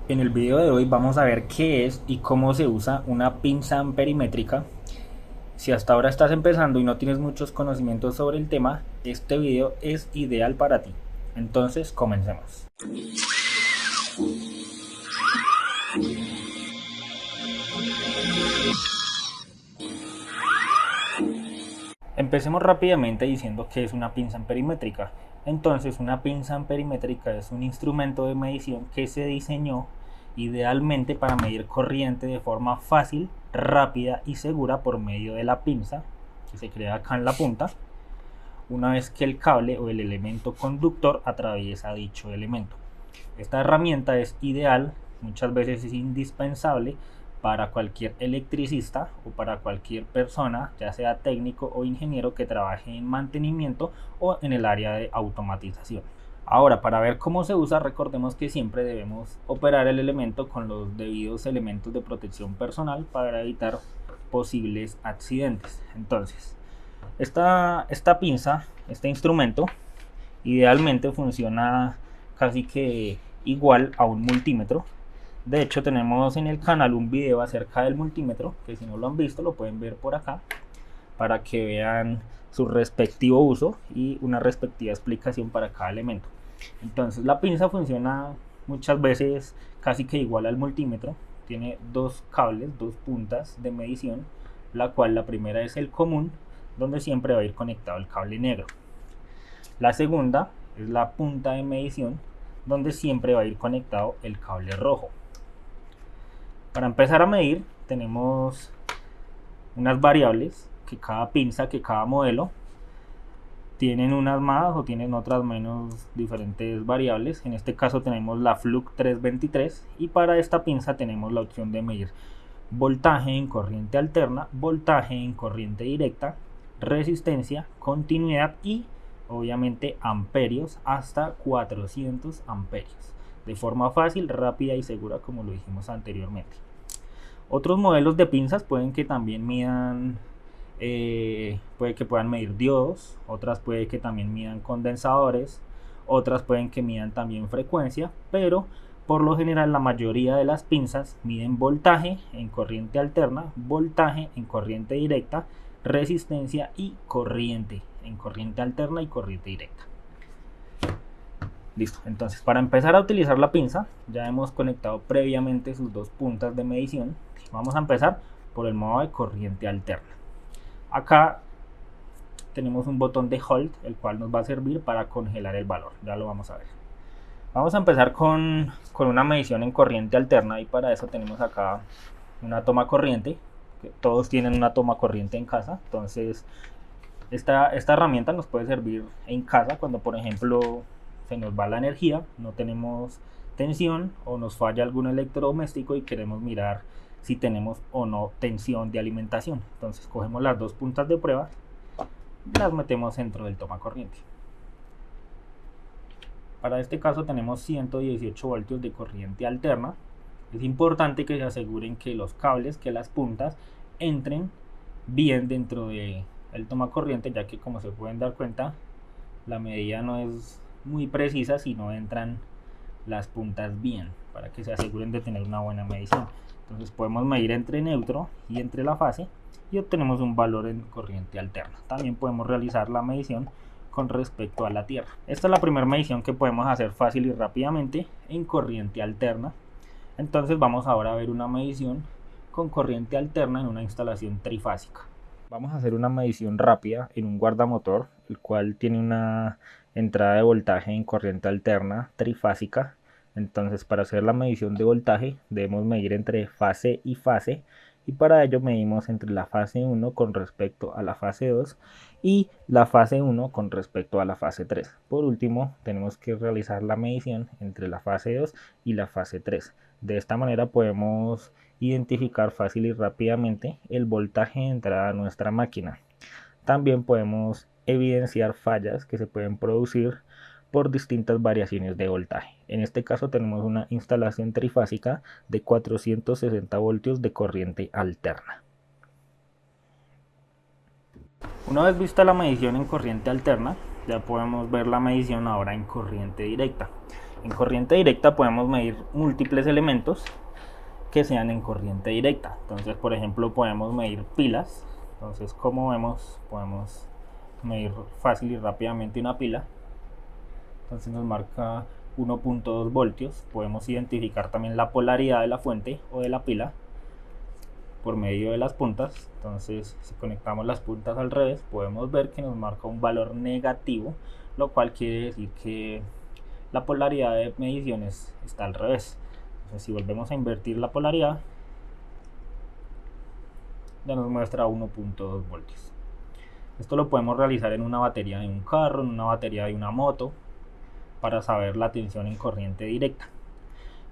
En el video de hoy vamos a ver qué es y cómo se usa una pinza amperimétrica. Si hasta ahora estás empezando y no tienes muchos conocimientos sobre el tema, este video es ideal para ti. Entonces, comencemos. Empecemos rápidamente diciendo que es una pinza amperimétrica. Entonces, una pinza amperimétrica es un instrumento de medición que se diseñó idealmente para medir corriente de forma fácil, rápida y segura por medio de la pinza que se crea acá en la punta, una vez que el cable o el elemento conductor atraviesa dicho elemento. Esta herramienta es ideal, muchas veces es indispensable para cualquier electricista o para cualquier persona, ya sea técnico o ingeniero que trabaje en mantenimiento o en el área de automatización. Ahora, para ver cómo se usa, recordemos que siempre debemos operar el elemento con los debidos elementos de protección personal para evitar posibles accidentes. Entonces, esta pinza, este instrumento, idealmente funciona casi que igual a un multímetro. De hecho, tenemos en el canal un video acerca del multímetro, que si no lo han visto lo pueden ver por acá, para que vean su respectivo uso y una respectiva explicación para cada elemento. Entonces la pinza funciona muchas veces casi que igual al multímetro. Tiene dos cables, dos puntas de medición, la cual la primera es el común, donde siempre va a ir conectado el cable negro. La segunda es la punta de medición, donde siempre va a ir conectado el cable rojo. Para empezar a medir tenemos unas variables que cada pinza, que cada modelo tienen unas más o tienen otras menos diferentes variables. En este caso tenemos la Fluke 323 y para esta pinza tenemos la opción de medir voltaje en corriente alterna, voltaje en corriente directa, resistencia, continuidad y obviamente amperios hasta 400 amperios de forma fácil, rápida y segura, como lo dijimos anteriormente. Otros modelos de pinzas pueden que también midan, puede que puedan medir diodos, otras puede que también midan condensadores, otras pueden que midan también frecuencia, pero por lo general la mayoría de las pinzas miden voltaje en corriente alterna, voltaje en corriente directa, resistencia y corriente en corriente alterna y corriente directa. Listo, entonces para empezar a utilizar la pinza ya hemos conectado previamente sus dos puntas de medición. Vamos a empezar por el modo de corriente alterna. Acá tenemos un botón de hold, el cual nos va a servir para congelar el valor, ya lo vamos a ver. Vamos a empezar con una medición en corriente alterna y para eso tenemos acá una toma corriente, que todos tienen una toma corriente en casa. Entonces esta herramienta nos puede servir en casa cuando por ejemplo se nos va la energía, no tenemos tensión o nos falla algún electrodoméstico y queremos mirar si tenemos o no tensión de alimentación. Entonces cogemos las dos puntas de prueba y las metemos dentro del toma corriente. Para este caso tenemos 118 voltios de corriente alterna. Es importante que se aseguren que los cables, que las puntas entren bien dentro del toma corriente, ya que como se pueden dar cuenta la medida no es muy precisa si no entran las puntas bien, para que se aseguren de tener una buena medición. Entonces podemos medir entre neutro y entre la fase y obtenemos un valor en corriente alterna. También podemos realizar la medición con respecto a la tierra. Esta es la primera medición que podemos hacer fácil y rápidamente en corriente alterna. Entonces vamos ahora a ver una medición con corriente alterna en una instalación trifásica. Vamos a hacer una medición rápida en un guardamotor, el cual tiene una entrada de voltaje en corriente alterna trifásica. Entonces para hacer la medición de voltaje debemos medir entre fase y fase, y para ello medimos entre la fase 1 con respecto a la fase 2 y la fase 1 con respecto a la fase 3. Por último tenemos que realizar la medición entre la fase 2 y la fase 3. De esta manera podemos identificar fácil y rápidamente el voltaje de entrada a nuestra máquina. También podemos evidenciar fallas que se pueden producir por distintas variaciones de voltaje. En este caso tenemos una instalación trifásica de 460 voltios de corriente alterna. Una vez vista la medición en corriente alterna, ya podemos ver la medición ahora en corriente directa. En corriente directa podemos medir múltiples elementos que sean en corriente directa. Entonces, por ejemplo, podemos medir pilas. Entonces, como vemos, podemos medir fácil y rápidamente una pila. Entonces nos marca 1.2 voltios. Podemos identificar también la polaridad de la fuente o de la pila por medio de las puntas. Entonces, si conectamos las puntas al revés, podemos ver que nos marca un valor negativo, lo cual quiere decir que la polaridad de mediciones está al revés. Entonces, si volvemos a invertir la polaridad, ya nos muestra 1.2 voltios. Esto lo podemos realizar en una batería de un carro, en una batería de una moto, para saber la tensión en corriente directa.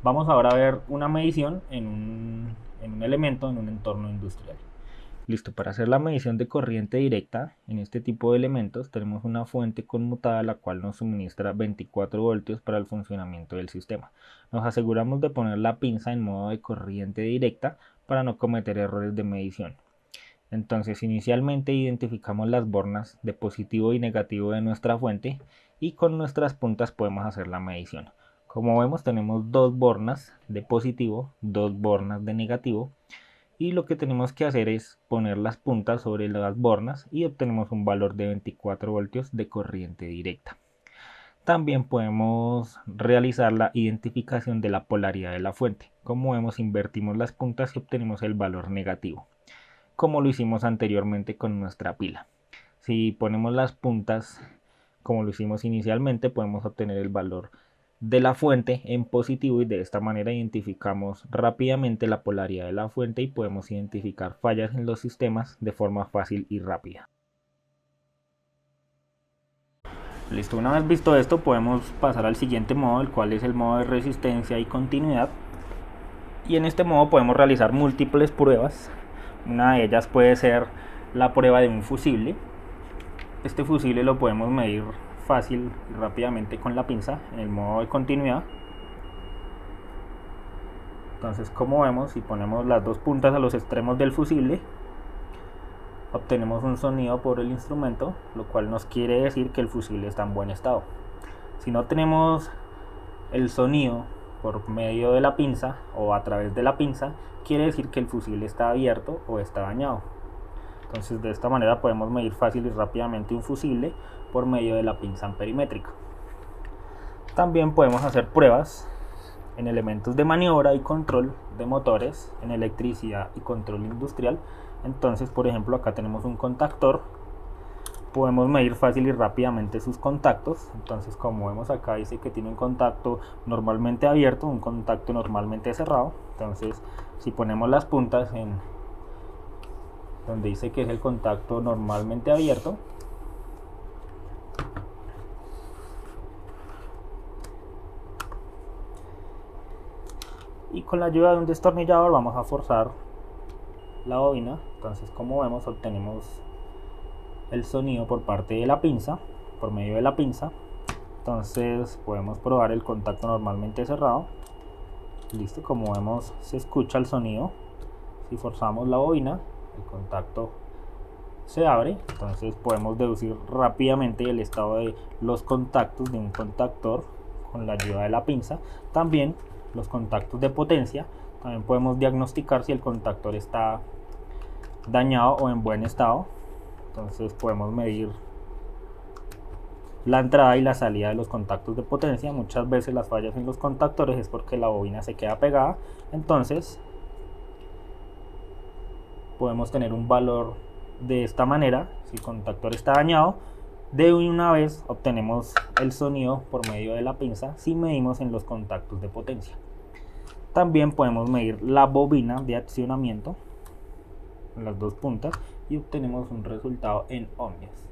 Vamos ahora a ver una medición en un elemento, en un entorno industrial. Listo, para hacer la medición de corriente directa en este tipo de elementos tenemos una fuente conmutada la cual nos suministra 24 voltios para el funcionamiento del sistema. Nos aseguramos de poner la pinza en modo de corriente directa para no cometer errores de medición. Entonces inicialmente identificamos las bornas de positivo y negativo de nuestra fuente y con nuestras puntas podemos hacer la medición. Como vemos tenemos dos bornas de positivo, dos bornas de negativo, y lo que tenemos que hacer es poner las puntas sobre las bornas y obtenemos un valor de 24 voltios de corriente directa. También podemos realizar la identificación de la polaridad de la fuente. Como vemos, invertimos las puntas y obtenemos el valor negativo, como lo hicimos anteriormente con nuestra pila. Si ponemos las puntas como lo hicimos inicialmente, podemos obtener el valor de la fuente en positivo y de esta manera identificamos rápidamente la polaridad de la fuente y podemos identificar fallas en los sistemas de forma fácil y rápida. Listo, una vez visto esto podemos pasar al siguiente modo, el cual es el modo de resistencia y continuidad. Y en este modo podemos realizar múltiples pruebas. Una de ellas puede ser la prueba de un fusible. Este fusible lo podemos medir fácil y rápidamente con la pinza en el modo de continuidad. Entonces, como vemos, si ponemos las dos puntas a los extremos del fusible, obtenemos un sonido por el instrumento, lo cual nos quiere decir que el fusible está en buen estado. Si no tenemos el sonido por medio de la pinza o a través de la pinza, quiere decir que el fusible está abierto o está dañado. Entonces, de esta manera podemos medir fácil y rápidamente un fusible por medio de la pinza amperimétrica. También podemos hacer pruebas en elementos de maniobra y control de motores, en electricidad y control industrial. Entonces, por ejemplo, acá tenemos un contactor. Podemos medir fácil y rápidamente sus contactos. Entonces, como vemos acá, dice que tiene un contacto normalmente abierto, un contacto normalmente cerrado. Entonces, si ponemos las puntas en donde dice que es el contacto normalmente abierto, y con la ayuda de un destornillador vamos a forzar la bobina. Entonces, como vemos, obtenemos el sonido por parte de la pinza, por medio de la pinza. Entonces podemos probar el contacto normalmente cerrado. Listo, como vemos se escucha el sonido. Si forzamos la bobina, el contacto se abre. Entonces podemos deducir rápidamente el estado de los contactos de un contactor con la ayuda de la pinza. También los contactos de potencia. También podemos diagnosticar si el contactor está dañado o en buen estado. Entonces podemos medir la entrada y la salida de los contactos de potencia. Muchas veces las fallas en los contactores es porque la bobina se queda pegada. Entonces podemos tener un valor de esta manera. Si el contactor está dañado, de una vez obtenemos el sonido por medio de la pinza si medimos en los contactos de potencia. También podemos medir la bobina de accionamiento en las dos puntas y obtenemos un resultado en ohmios.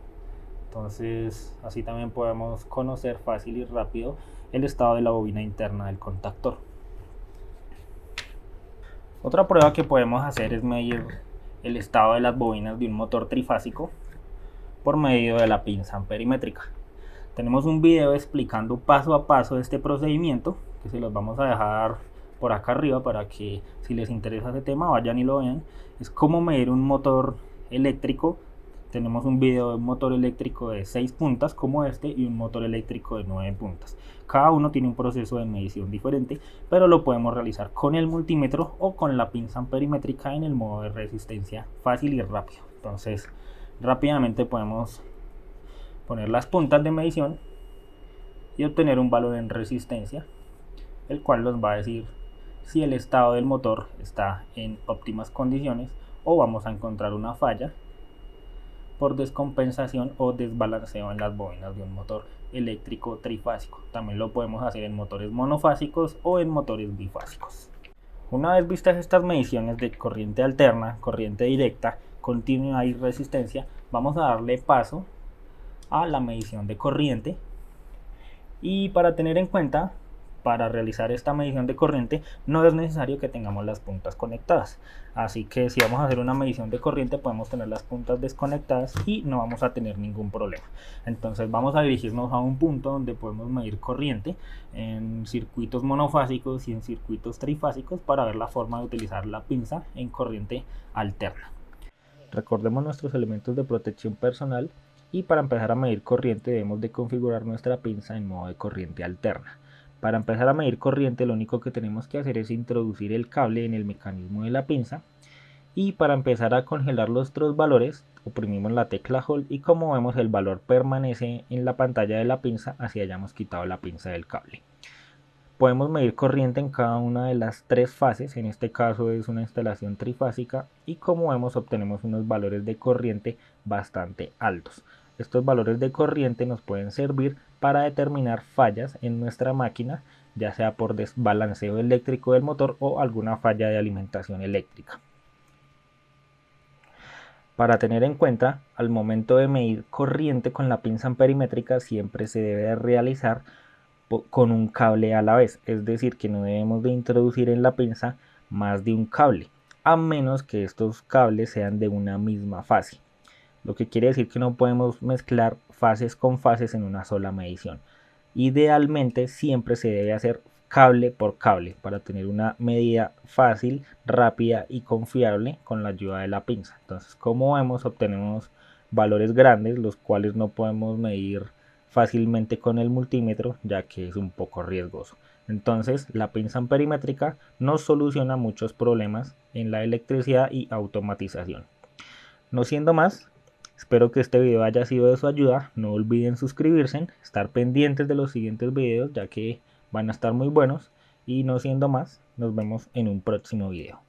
Entonces, así también podemos conocer fácil y rápido el estado de la bobina interna del contactor. Otra prueba que podemos hacer es medir el estado de las bobinas de un motor trifásico por medio de la pinza amperimétrica. Tenemos un video explicando paso a paso este procedimiento que se los vamos a dejar por acá arriba para que, si les interesa ese tema, vayan y lo vean. Es cómo medir un motor eléctrico Tenemos un video de un motor eléctrico de 6 puntas como este y un motor eléctrico de 9 puntas. Cada uno tiene un proceso de medición diferente, pero lo podemos realizar con el multímetro o con la pinza amperimétrica en el modo de resistencia fácil y rápido. Entonces, rápidamente podemos poner las puntas de medición y obtener un valor en resistencia, el cual nos va a decir si el estado del motor está en óptimas condiciones o vamos a encontrar una falla por descompensación o desbalanceo en las bobinas de un motor eléctrico trifásico. También lo podemos hacer en motores monofásicos o en motores bifásicos. Una vez vistas estas mediciones de corriente alterna, corriente directa, continua y resistencia, vamos a darle paso a la medición de corriente. Y para tener en cuenta, para realizar esta medición de corriente no es necesario que tengamos las puntas conectadas, así que si vamos a hacer una medición de corriente podemos tener las puntas desconectadas y no vamos a tener ningún problema. Entonces vamos a dirigirnos a un punto donde podemos medir corriente en circuitos monofásicos y en circuitos trifásicos para ver la forma de utilizar la pinza en corriente alterna. Recordemos nuestros elementos de protección personal y para empezar a medir corriente debemos de configurar nuestra pinza en modo de corriente alterna. Para empezar a medir corriente lo único que tenemos que hacer es introducir el cable en el mecanismo de la pinza y para empezar a congelar los otros valores oprimimos la tecla Hold y como vemos el valor permanece en la pantalla de la pinza así hayamos quitado la pinza del cable. Podemos medir corriente en cada una de las tres fases, en este caso es una instalación trifásica y como vemos obtenemos unos valores de corriente bastante altos. Estos valores de corriente nos pueden servir para determinar fallas en nuestra máquina, ya sea por desbalanceo eléctrico del motor o alguna falla de alimentación eléctrica. Para tener en cuenta, al momento de medir corriente con la pinza amperimétrica siempre se debe realizar con un cable a la vez, es decir que no debemos de introducir en la pinza más de un cable, a menos que estos cables sean de una misma fase. Lo que quiere decir que no podemos mezclar fases con fases en una sola medición. Idealmente siempre se debe hacer cable por cable para tener una medida fácil, rápida y confiable con la ayuda de la pinza. Entonces, como vemos, obtenemos valores grandes, los cuales no podemos medir fácilmente con el multímetro, ya que es un poco riesgoso. Entonces, la pinza amperimétrica nos soluciona muchos problemas en la electricidad y automatización. No siendo más, espero que este video haya sido de su ayuda. No olviden suscribirse, estar pendientes de los siguientes videos ya que van a estar muy buenos. Y no siendo más, nos vemos en un próximo video.